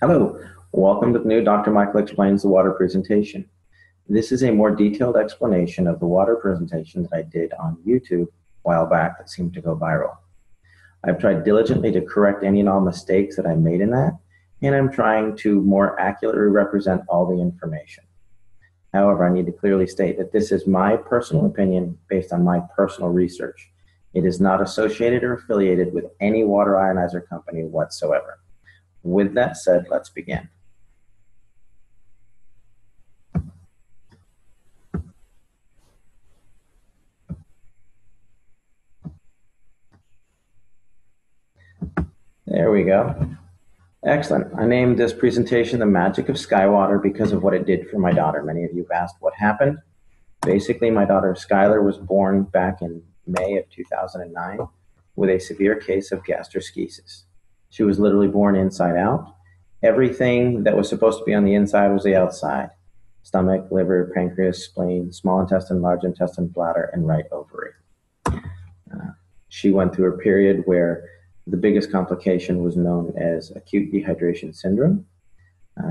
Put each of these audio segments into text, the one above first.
Hello, welcome to the new Dr. Michael Explains the Water presentation. This is a more detailed explanation of the water presentation that I did on YouTube a while back that seemed to go viral. I've tried diligently to correct any and all mistakes that I made in that, and I'm trying to more accurately represent all the information. However, I need to clearly state that this is my personal opinion based on my personal research. It is not associated or affiliated with any water ionizer company whatsoever. With that said, let's begin. There we go. Excellent. I named this presentation The Magic of Sky Water because of what it did for my daughter. Many of you have asked what happened. Basically, my daughter Skylar was born back in May of 2009 with a severe case of gastroschisis. She was literally born inside out. Everything that was supposed to be on the inside was the outside. Stomach, liver, pancreas, spleen, small intestine, large intestine, bladder, and right ovary. She went through a period where the biggest complication was known as acute dehydration syndrome.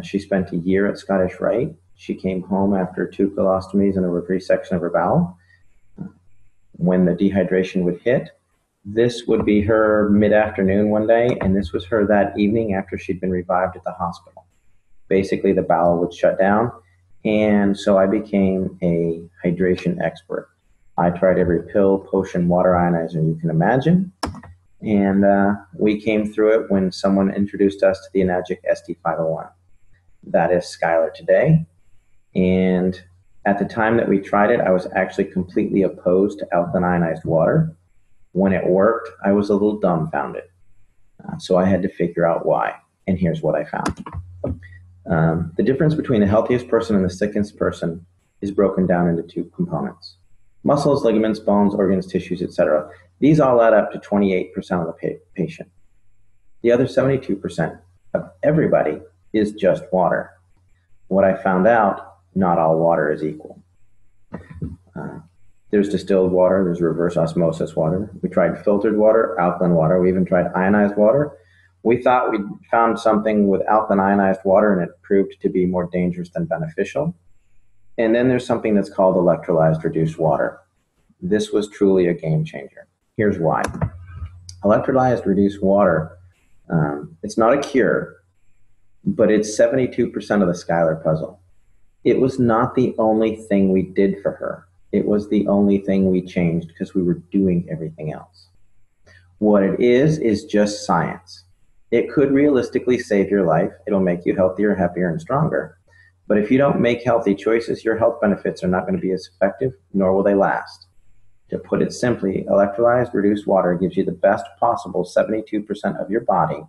She spent a year at Scottish Rite. She came home after 2 colostomies and a resection of her bowel. When the dehydration would hit, this would be her mid-afternoon one day, and this was her that evening after she'd been revived at the hospital. Basically, the bowel would shut down, and so I became a hydration expert. I tried every pill, potion, water ionizer you can imagine, and we came through it when someone introduced us to the Enagic ST501. That is Skylar today, and at the time that we tried it, I was actually completely opposed to alkaline ionized water. When it worked, I was a little dumbfounded. So I had to figure out why, and here's what I found. The difference between the healthiest person and the sickest person is broken down into 2 components. Muscles, ligaments, bones, organs, tissues, etc. These all add up to 28% of the patient. The other 72% of everybody is just water. What I found out, not all water is equal. There's distilled water, there's reverse osmosis water. We tried filtered water, alkaline water, we even tried ionized water. We thought we'd found something with alkaline ionized water and it proved to be more dangerous than beneficial. And then there's something that's called electrolyzed reduced water. This was truly a game changer. Here's why. Electrolyzed reduced water, it's not a cure, but it's 72% of the Skylar puzzle. It was not the only thing we did for her. It was the only thing we changed because we were doing everything else. What it is just science. It could realistically save your life. It'll make you healthier, happier, and stronger. But if you don't make healthy choices, your health benefits are not going to be as effective, nor will they last. To put it simply, electrolyzed reduced water gives you the best possible 72% of your body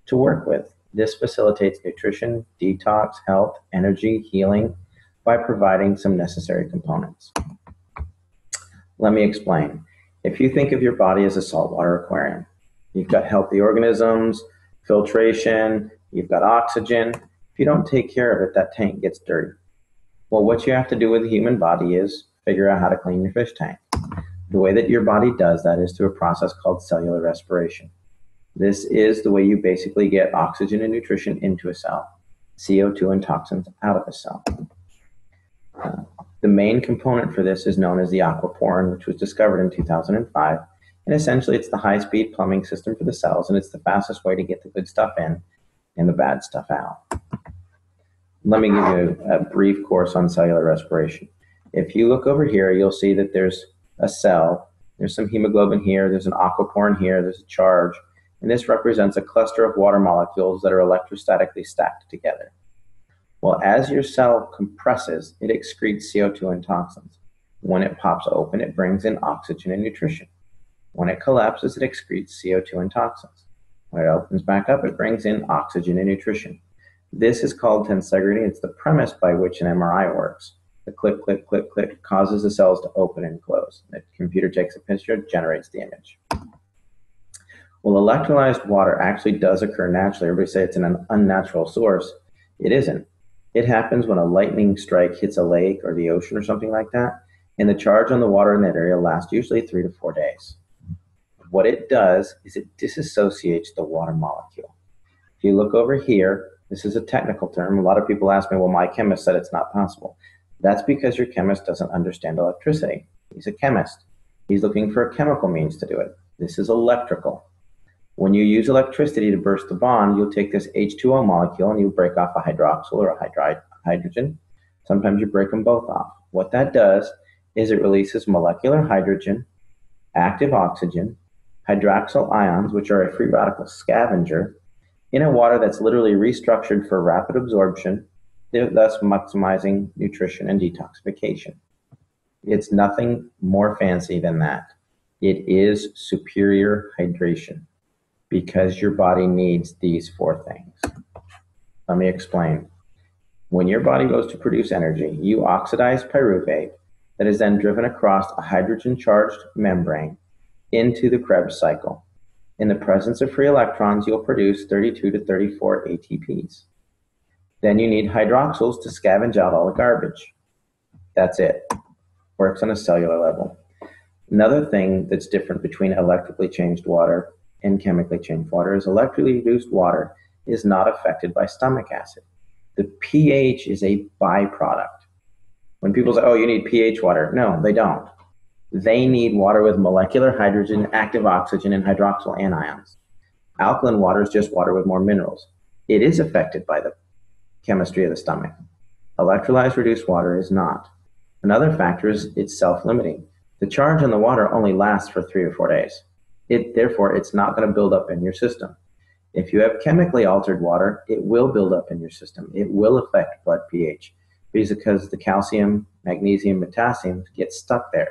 to work with. This facilitates nutrition, detox, health, energy, healing by providing some necessary components. Let me explain. If you think of your body as a saltwater aquarium, you've got healthy organisms, filtration, you've got oxygen. If you don't take care of it, that tank gets dirty. Well, what you have to do with the human body is figure out how to clean your fish tank. The way that your body does that is through a process called cellular respiration. This is the way you basically get oxygen and nutrition into a cell, CO2 and toxins out of a cell. The main component for this is known as the aquaporin, which was discovered in 2005. And essentially, it's the high-speed plumbing system for the cells, and it's the fastest way to get the good stuff in and the bad stuff out. Let me give you a brief course on cellular respiration. If you look over here, you'll see that there's a cell. There's some hemoglobin here. There's an aquaporin here. There's a charge. And this represents a cluster of water molecules that are electrostatically stacked together. Well, as your cell compresses, it excretes CO2 and toxins. When it pops open, it brings in oxygen and nutrition. When it collapses, it excretes CO2 and toxins. When it opens back up, it brings in oxygen and nutrition. This is called tensegrity. It's the premise by which an MRI works. The click, click, click, click causes the cells to open and close. The computer takes a picture, generates the image. Well, electrolyzed water actually does occur naturally. Everybody say it's an unnatural source. It isn't. It happens when a lightning strike hits a lake or the ocean or something like that, and the charge on the water in that area lasts usually 3 to 4 days. What it does is it disassociates the water molecule. If you look over here, This is a technical term. A lot of people ask me, well, my chemist said it's not possible. That's because your chemist doesn't understand electricity. He's a chemist. He's looking for a chemical means to do it. This is electrical. When you use electricity to burst the bond, you'll take this H2O molecule and you break off a hydroxyl or a hydrogen. Sometimes you break them both off. What that does is it releases molecular hydrogen, active oxygen, hydroxyl ions, which are a free radical scavenger, in a water that's literally restructured for rapid absorption, thus maximizing nutrition and detoxification. It's nothing more fancy than that. It is superior hydration because your body needs these four things. Let me explain. When your body goes to produce energy, you oxidize pyruvate that is then driven across a hydrogen-charged membrane into the Krebs cycle. In the presence of free electrons, you'll produce 32 to 34 ATPs. Then you need hydroxyls to scavenge out all the garbage. That's it. Works on a cellular level. Another thing that's different between electrically changed water and chemically changed water is electrically reduced water is not affected by stomach acid. The pH is a byproduct. When people say, oh, you need pH water, no, they don't. They need water with molecular hydrogen, active oxygen, and hydroxyl anions. Alkaline water is just water with more minerals. It is affected by the chemistry of the stomach. Electrolyzed reduced water is not. Another factor is it's self-limiting. The charge on the water only lasts for 3 or 4 days. Therefore, it's not going to build up in your system. If you have chemically altered water, it will build up in your system. It will affect blood pH because the calcium, magnesium, potassium get stuck there.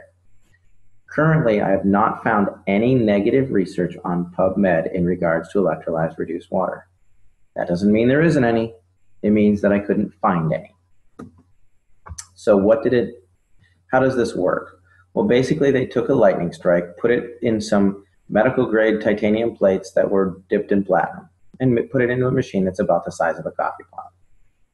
Currently, I have not found any negative research on PubMed in regards to electrolyzed reduced water. That doesn't mean there isn't any. It means that I couldn't find any. So how does this work? Well, basically they took a lightning strike, put it in some medical grade titanium plates that were dipped in platinum and put it into a machine that's about the size of a coffee pot.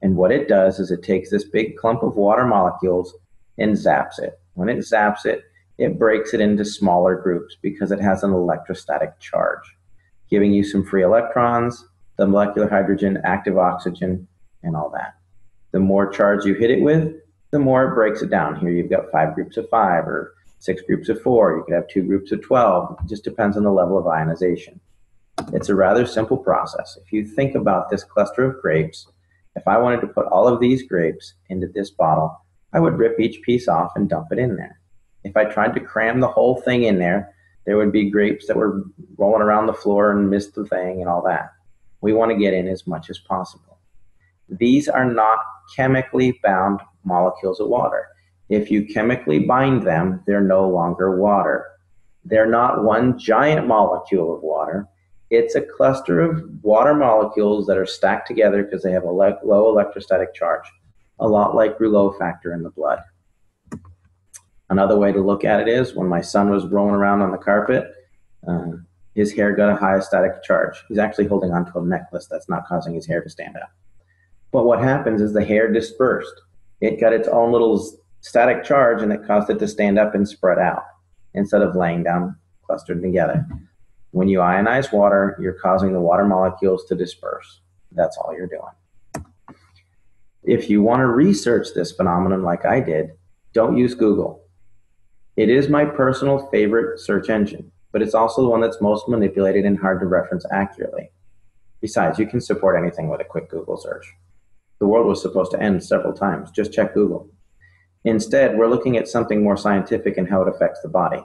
And what it does is it takes this big clump of water molecules and zaps it. When it zaps it, it breaks it into smaller groups because it has an electrostatic charge, giving you some free electrons, the molecular hydrogen, active oxygen, and all that. The more charge you hit it with, the more it breaks it down. Here you've got 5 groups of 5 or 6 groups of 4. You could have 2 groups of 12. It just depends on the level of ionization. It's a rather simple process. If you think about this cluster of grapes, if I wanted to put all of these grapes into this bottle, I would rip each piece off and dump it in there. If I tried to cram the whole thing in there, there would be grapes that were rolling around the floor and missed the thing and all that. We want to get in as much as possible. These are not chemically bound molecules of water. If you chemically bind them, they're no longer water. They're not one giant molecule of water. It's a cluster of water molecules that are stacked together because they have a low electrostatic charge, a lot like Rouleau factor in the blood. Another way to look at it is when my son was rolling around on the carpet, his hair got a high static charge. He's actually holding onto a necklace that's not causing his hair to stand up. But what happens is the hair dispersed. It got its own little static charge and it caused it to stand up and spread out instead of laying down clustered together. When you ionize water, you're causing the water molecules to disperse. That's all you're doing. If you want to research this phenomenon like I did, don't use Google. It is my personal favorite search engine, but it's also the one that's most manipulated and hard to reference accurately. Besides, you can support anything with a quick Google search. The world was supposed to end several times. Just check Google. Instead, we're looking at something more scientific and how it affects the body.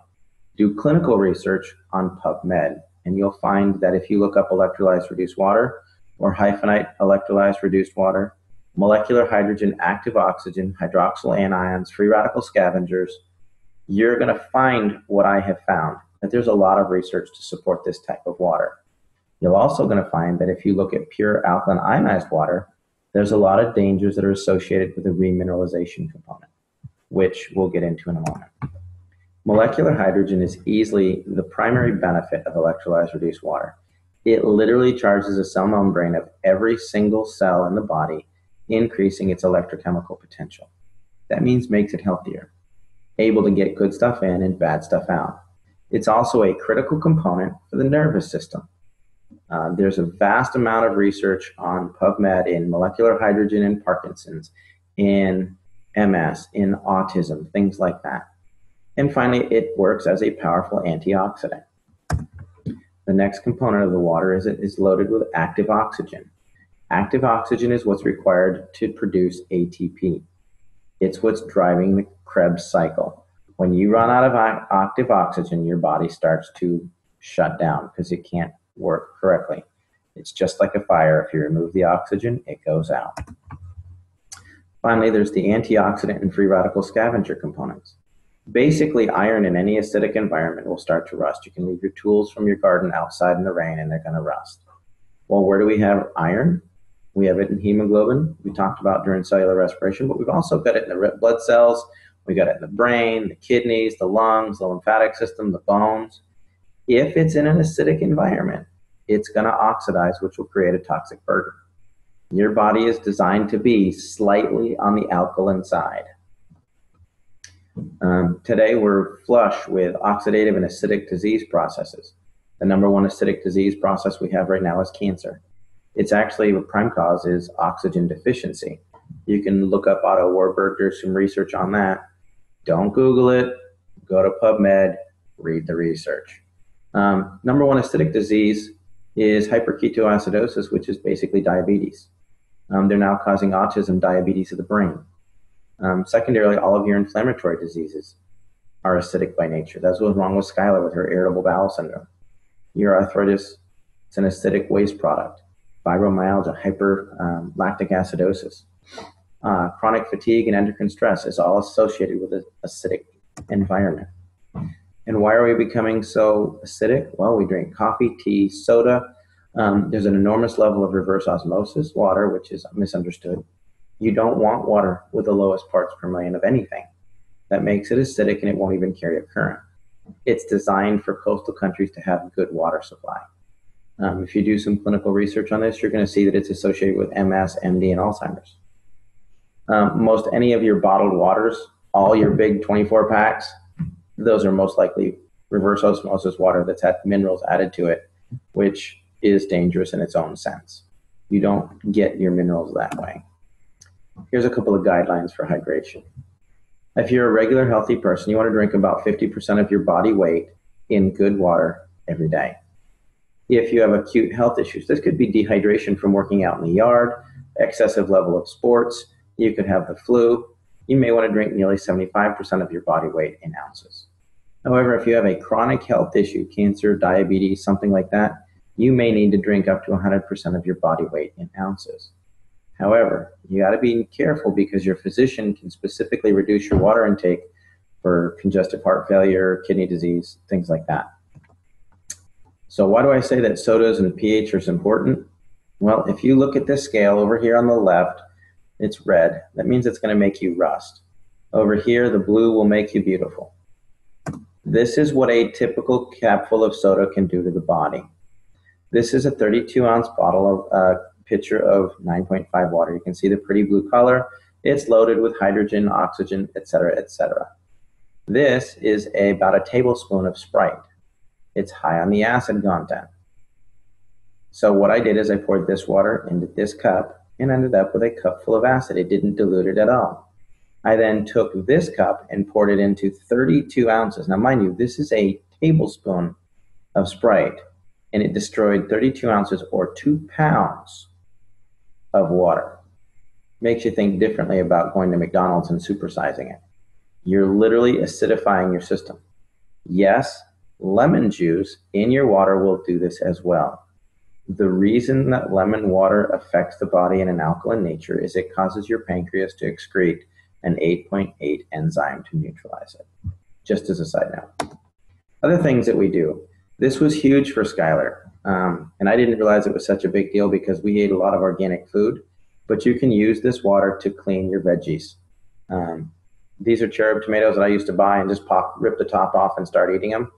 Do clinical research on PubMed, and you'll find that if you look up electrolyzed reduced water or hyphenate electrolyzed reduced water, molecular hydrogen, active oxygen, hydroxyl anions, free radical scavengers, you're going to find what I have found, that there's a lot of research to support this type of water. You're also going to find that if you look at pure alkaline ionized water, there's a lot of dangers that are associated with the remineralization component, which we'll get into in a moment. Molecular hydrogen is easily the primary benefit of electrolyzed reduced water. It literally charges the cell membrane of every single cell in the body, increasing its electrochemical potential. That means makes it healthier, able to get good stuff in and bad stuff out. It's also a critical component for the nervous system. There's a vast amount of research on PubMed in molecular hydrogen in Parkinson's, in MS, in autism, things like that. And finally, it works as a powerful antioxidant. The next component of the water is it is loaded with active oxygen. Active oxygen is what's required to produce ATP. It's what's driving the Krebs cycle. When you run out of active oxygen, your body starts to shut down because it can't work correctly. It's just like a fire. If you remove the oxygen, it goes out. Finally, there's the antioxidant and free radical scavenger components. Basically, iron in any acidic environment will start to rust. You can leave your tools from your garden outside in the rain and they're going to rust. Well, where do we have iron? We have it in hemoglobin, we talked about during cellular respiration, but we've also got it in the red blood cells. We got it in the brain, the kidneys, the lungs, the lymphatic system, the bones. If it's in an acidic environment, it's going to oxidize, which will create a toxic burden. Your body is designed to be slightly on the alkaline side. Today, we're flush with oxidative and acidic disease processes. The number one acidic disease process we have right now is cancer. It's actually, the prime cause is oxygen deficiency. You can look up Otto Warburg, there's some research on that. Don't Google it, go to PubMed, read the research. Number one acidic disease is hyperketoacidosis, which is basically diabetes. They're now causing autism, diabetes of the brain. Secondarily, all of your inflammatory diseases are acidic by nature. That's what's wrong with Skylar with her irritable bowel syndrome. Your arthritis, it's an acidic waste product. Fibromyalgia, hyperlactic acidosis. Chronic fatigue and endocrine stress is all associated with an acidic environment. And why are we becoming so acidic? Well, we drink coffee, tea, soda. There's an enormous level of reverse osmosis water, which is misunderstood. You don't want water with the lowest parts per million of anything. That makes it acidic and it won't even carry a current. It's designed for coastal countries to have good water supply. If you do some clinical research on this, you're going to see that it's associated with MS, MD, and Alzheimer's. Most any of your bottled waters, all your big 24 packs, those are most likely reverse osmosis water that's had minerals added to it, which is dangerous in its own sense. You don't get your minerals that way. Here's a couple of guidelines for hydration. If you're a regular healthy person, you want to drink about 50% of your body weight in good water every day. If you have acute health issues, this could be dehydration from working out in the yard, excessive level of sports, you could have the flu. You may want to drink nearly 75% of your body weight in ounces. However, if you have a chronic health issue, cancer, diabetes, something like that, you may need to drink up to 100% of your body weight in ounces. However, you got to be careful because your physician can specifically reduce your water intake for congestive heart failure, kidney disease, things like that. So why do I say that sodas and pH are important? Well, if you look at this scale over here on the left, it's red. That means it's going to make you rust. Over here, the blue will make you beautiful. This is what a typical capful of soda can do to the body. This is a 32-ounce bottle of pitcher of 9.5 water. You can see the pretty blue color. It's loaded with hydrogen, oxygen, etc., etc. This is about a tablespoon of Sprite. It's high on the acid content. So what I did is I poured this water into this cup and ended up with a cup full of acid. It didn't dilute it at all. I then took this cup and poured it into 32 ounces. Now, mind you, this is a tablespoon of Sprite, and it destroyed 32 ounces or 2 pounds of water. Makes you think differently about going to McDonald's and supersizing it. You're literally acidifying your system. Yes, lemon juice in your water will do this as well. The reason that lemon water affects the body in an alkaline nature is it causes your pancreas to excrete an 8.8 enzyme to neutralize it. Just as a side note. Other things that we do. This was huge for Skylar. And I didn't realize it was such a big deal because we ate a lot of organic food. But you can use this water to clean your veggies. These are cherub tomatoes that I used to buy and just rip the top off and start eating them.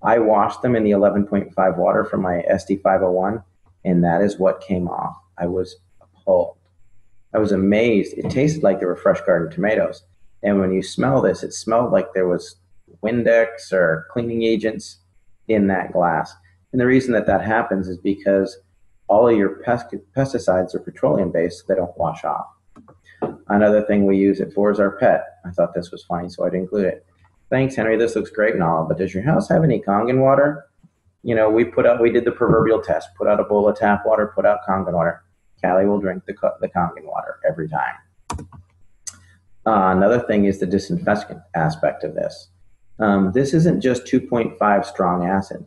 I washed them in the 11.5 water from my SD501, and that is what came off. I was appalled. I was amazed. It tasted like they were fresh garden tomatoes. And when you smell this, it smelled like there was Windex or cleaning agents in that glass. And the reason that that happens is because all of your pesticides are petroleum based, so they don't wash off. Another thing we use it for is our pet. I thought this was funny, so I'd include it. Thanks, Henry. This looks great and all, but does your house have any Kangen water? You know, we did the proverbial test, put out a bowl of tap water, put out Kangen water. Callie will drink the Kangen water every time. Another thing is the disinfectant aspect of this. This isn't just 2.5 strong acid.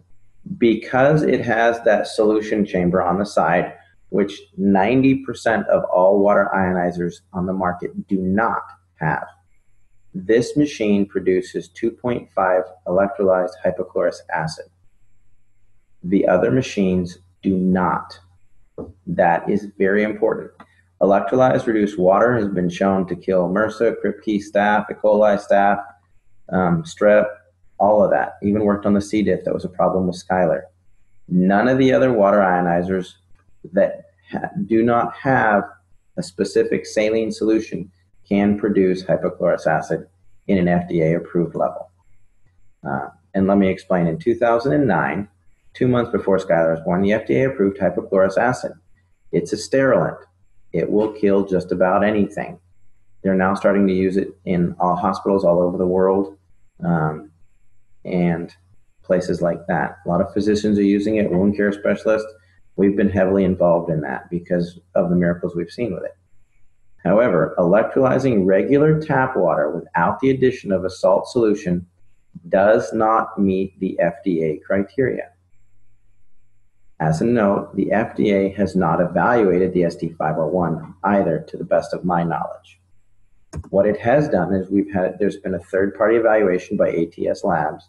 Because it has that solution chamber on the side, which 90% of all water ionizers on the market do not have. This machine produces 2.5 electrolyzed hypochlorous acid. The other machines do not. That is very important. Electrolyzed reduced water has been shown to kill MRSA, Kripke staph, E. coli staph, strep, all of that. Even worked on the C. diff. That was a problem with Skylar. None of the other water ionizers that do not have a specific saline solution can produce hypochlorous acid in an FDA-approved level. And let me explain. In 2009, 2 months before Skylar was born, the FDA approved hypochlorous acid. It's a sterilant. It will kill just about anything. They're now starting to use it in all hospitals all over the world and places like that. A lot of physicians are using it, wound care specialists. We've been heavily involved in that because of the miracles we've seen with it. However, electrolyzing regular tap water without the addition of a salt solution does not meet the FDA criteria. As a note, the FDA has not evaluated the SD501 either, to the best of my knowledge. What it has done is there's been a third-party evaluation by ATS Labs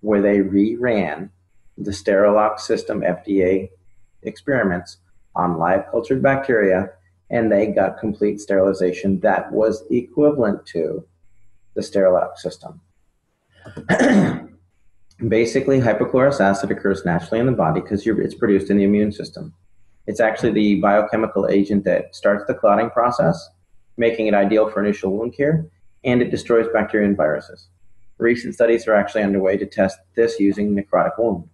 where they reran the Sterilox system FDA experiments on live cultured bacteria, and they got complete sterilization that was equivalent to the Sterilox system. Basically, hypochlorous acid occurs naturally in the body because it's produced in the immune system. It's actually the biochemical agent that starts the clotting process, making it ideal for initial wound care, and it destroys bacteria and viruses. Recent studies are actually underway to test this using necrotic wound.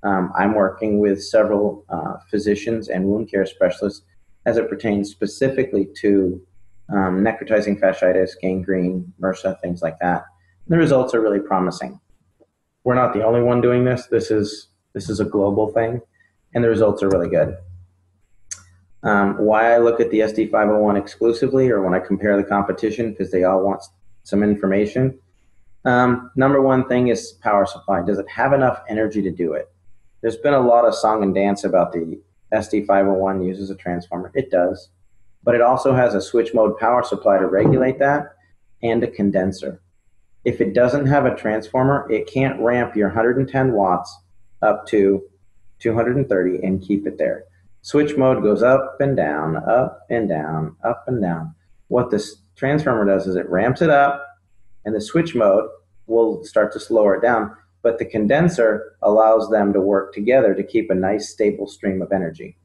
I'm working with several physicians and wound care specialists as it pertains specifically to necrotizing fasciitis, gangrene, MRSA, things like that. And the results are really promising. We're not the only one doing this. This is a global thing, and the results are really good. Why I look at the SD501 exclusively, or when I compare the competition, because they all want some information. Number one thing is power supply. Does it have enough energy to do it? There's been a lot of song and dance about the SD501 uses a transformer. It does, but it also has a switch mode power supply to regulate that and a condenser. If it doesn't have a transformer, it can't ramp your 110 watts up to 230 and keep it there. Switch mode goes up and down, up and down, up and down. What this transformer does is it ramps it up, and the switch mode will start to slow it down, but the condenser allows them to work together to keep a nice stable stream of energy.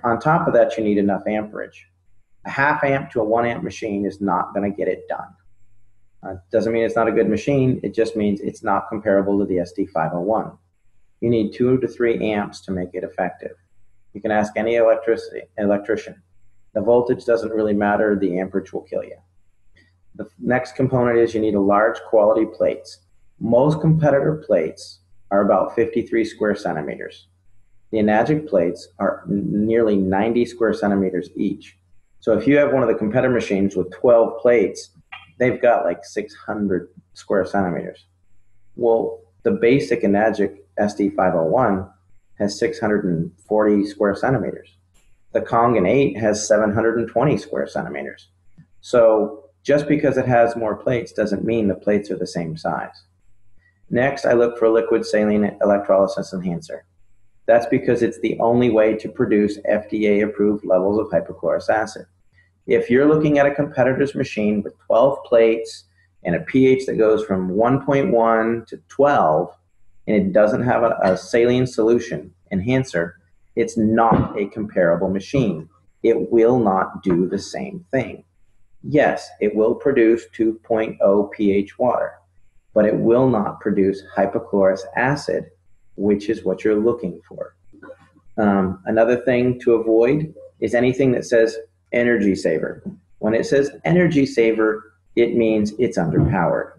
On top of that, you need enough amperage. A half amp to a 1 amp machine is not going to get it done. Doesn't mean it's not a good machine, it just means it's not comparable to the SD501. You need 2 to 3 amps to make it effective. You can ask any electrician. The voltage doesn't really matter, the amperage will kill you. The next component is you need a large quality plates. Most competitor plates are about 53 square centimeters. The Enagic plates are nearly 90 square centimeters each. So if you have one of the competitor machines with 12 plates, they've got like 600 square centimeters. Well, the basic Enagic SD501 has 640 square centimeters. The Kangen 8 has 720 square centimeters. So just because it has more plates doesn't mean the plates are the same size. Next, I look for a liquid saline electrolysis enhancer. That's because it's the only way to produce FDA-approved levels of hypochlorous acid. If you're looking at a competitor's machine with 12 plates and a pH that goes from 1.1 to 12, and it doesn't have a saline solution enhancer, it's not a comparable machine. It will not do the same thing. Yes, it will produce 2.0 pH water, but it will not produce hypochlorous acid which is what you're looking for. Another thing to avoid is anything that says energy saver. When it says energy saver, it means it's underpowered.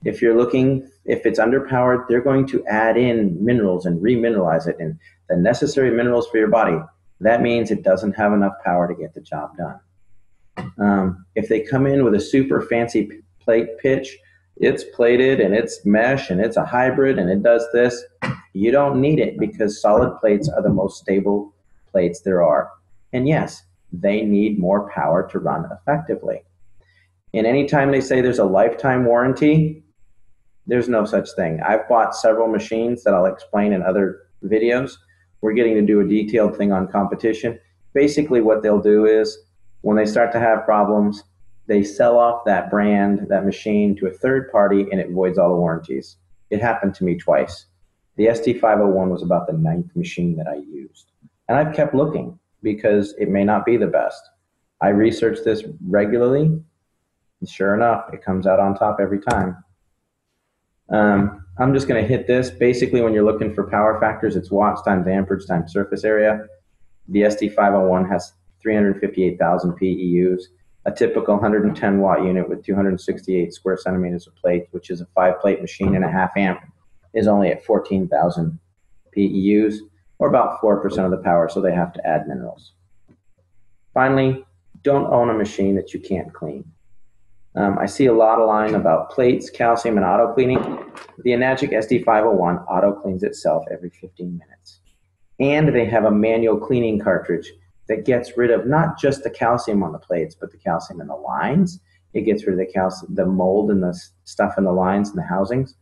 If it's underpowered, they're going to add in minerals and remineralize it and the necessary minerals for your body. That means it doesn't have enough power to get the job done. If they come in with a super fancy plate pitch, it's plated and it's mesh and it's a hybrid and it does this, you don't need it because solid plates are the most stable plates there are. And yes, they need more power to run effectively. And anytime they say there's a lifetime warranty, there's no such thing. I've bought several machines that I'll explain in other videos. We're getting to do a detailed thing on competition. Basically what they'll do is when they start to have problems, they sell off that brand, that machine to a third party and it voids all the warranties. It happened to me twice. The SD501 was about the 9th machine that I used. And I've kept looking because it may not be the best. I research this regularly, and sure enough, it comes out on top every time. I'm just going to hit this. Basically, when you're looking for power factors, it's watts times amperage times surface area. The SD501 has 358,000 PEUs. A typical 110 watt unit with 268 square centimeters of plate, which is a 5-plate machine and a half amp, is only at 14,000 PEUs, or about 4% of the power, so they have to add minerals. Finally, don't own a machine that you can't clean. I see a lot of line about plates, calcium, and auto cleaning. The Enagic SD501 auto cleans itself every 15 minutes. And they have a manual cleaning cartridge that gets rid of not just the calcium on the plates, but the calcium in the lines. It gets rid of the calcium, the mold and the stuff in the lines and the housings.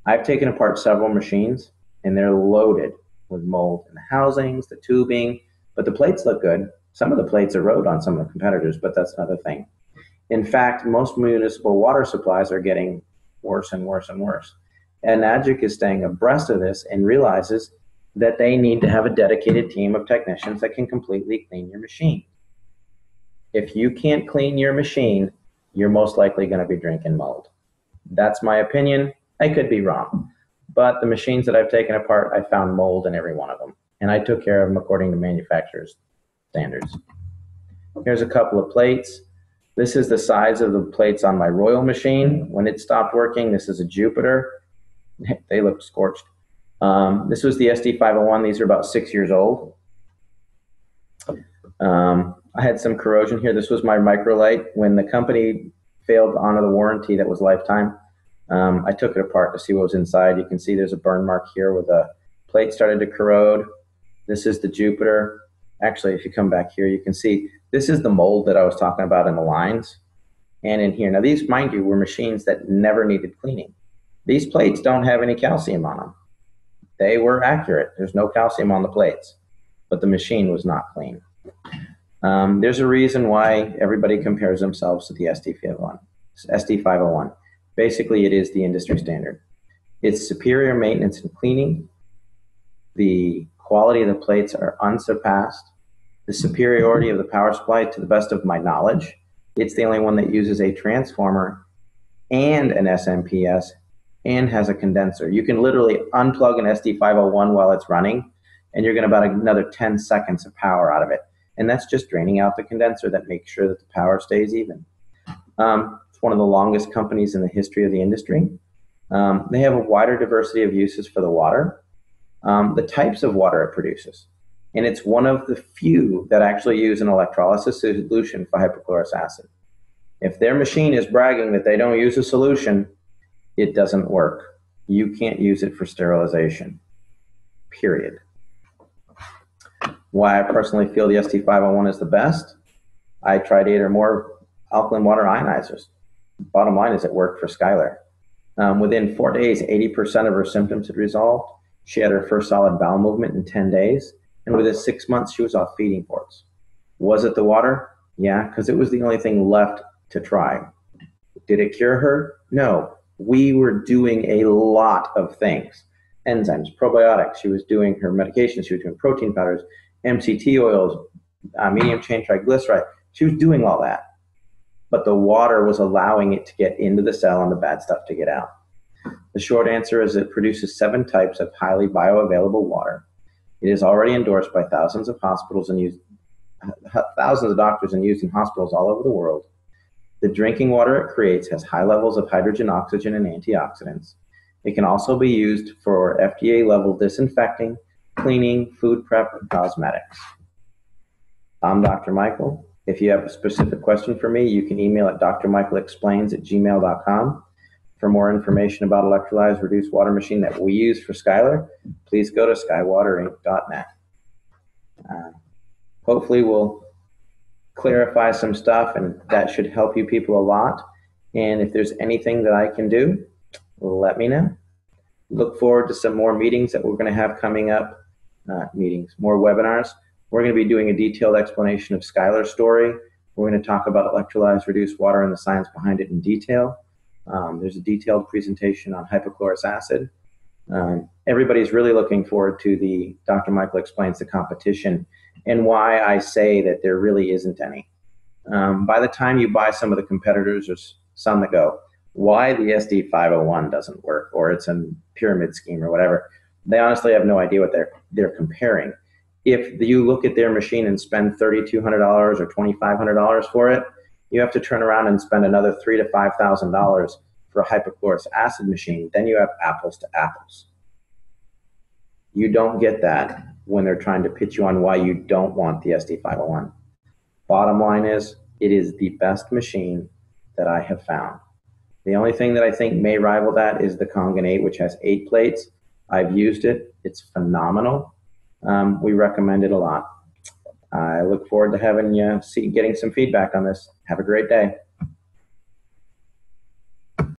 I've taken apart several machines and they're loaded with mold in the housings, the tubing, but the plates look good. Some of the plates erode on some of the competitors, but that's another thing. In fact, most municipal water supplies are getting worse and worse and worse. And Enagic is staying abreast of this and realizes that they need to have a dedicated team of technicians that can completely clean your machine. If you can't clean your machine, you're most likely going to be drinking mold. That's my opinion. I could be wrong. But the machines that I've taken apart, I found mold in every one of them. And I took care of them according to manufacturer's standards. Here's a couple of plates. This is the size of the plates on my Royal machine. When it stopped working, this is a Jupiter. They look scorched. This was the SD501. These are about 6 years old. I had some corrosion here. This was my microlight. When the company failed to honor the warranty that was lifetime, I took it apart to see what was inside. You can see there's a burn mark here where the plate started to corrode. This is the Jupiter. Actually, if you come back here, you can see this is the mold that I was talking about in the lines and in here. Now these, mind you, were machines that never needed cleaning. These plates don't have any calcium on them. They were accurate. There's no calcium on the plates, but the machine was not clean. There's a reason why everybody compares themselves to the SD501. Basically, it is the industry standard. It's superior maintenance and cleaning. The quality of the plates are unsurpassed. The superiority of the power supply, to the best of my knowledge, it's the only one that uses a transformer and an SMPS and has a condenser. You can literally unplug an SD501 while it's running, and you're getting about another 10 seconds of power out of it. And that's just draining out the condenser that makes sure that the power stays even. It's one of the longest companies in the history of the industry. They have a wider diversity of uses for the water, the types of water it produces. And it's one of the few that actually use an electrolysis solution for hypochlorous acid. If their machine is bragging that they don't use a solution, it doesn't work. You can't use it for sterilization, period. Why I personally feel the SD501 is the best, I tried 8 or more alkaline water ionizers. Bottom line is it worked for Skylar. Within 4 days, 80% of her symptoms had resolved. She had her first solid bowel movement in 10 days. And within 6 months, she was off feeding ports. Was it the water? Yeah, because it was the only thing left to try. Did it cure her? No. We were doing a lot of things. Enzymes, probiotics. She was doing her medications. She was doing protein powders, MCT oils, medium chain triglyceride. She was doing all that. But the water was allowing it to get into the cell and the bad stuff to get out. The short answer is it produces 7 types of highly bioavailable water. It is already endorsed by thousands of hospitals and used thousands of doctors and used in hospitals all over the world. The drinking water it creates has high levels of hydrogen, oxygen, and antioxidants. It can also be used for FDA level disinfecting, cleaning, food prep, and cosmetics. I'm Dr. Michael. If you have a specific question for me, you can email at drmichaelexplains@gmail.com. For more information about electrolyzed reduced water machine that we use for Skylar, please go to skywaterinc.net. Hopefully we'll clarify some stuff, and that should help you people a lot. And if there's anything that I can do, let me know. Look forward to some more meetings that we're going to have coming up, more webinars. We're going to be doing a detailed explanation of Skylar's story. We're going to talk about electrolyzed reduced water and the science behind it in detail. There's a detailed presentation on hypochlorous acid. Everybody's really looking forward to the Dr. Michael Explains the competition and why I say that there really isn't any. By the time you buy some of the competitors, there's some that go, why the SD501 doesn't work, or it's a pyramid scheme or whatever. They honestly have no idea what they're comparing. If you look at their machine and spend $3,200 or $2,500 for it, you have to turn around and spend another $3,000 to $5,000 for a hypochlorous acid machine. Then you have apples to apples. You don't get that when they're trying to pitch you on why you don't want the SD501. Bottom line is, it is the best machine that I have found. The only thing that I think may rival that is the Kangen 8, which has 8 plates. I've used it. It's phenomenal. We recommend it a lot. I look forward to having you getting some feedback on this. Have a great day.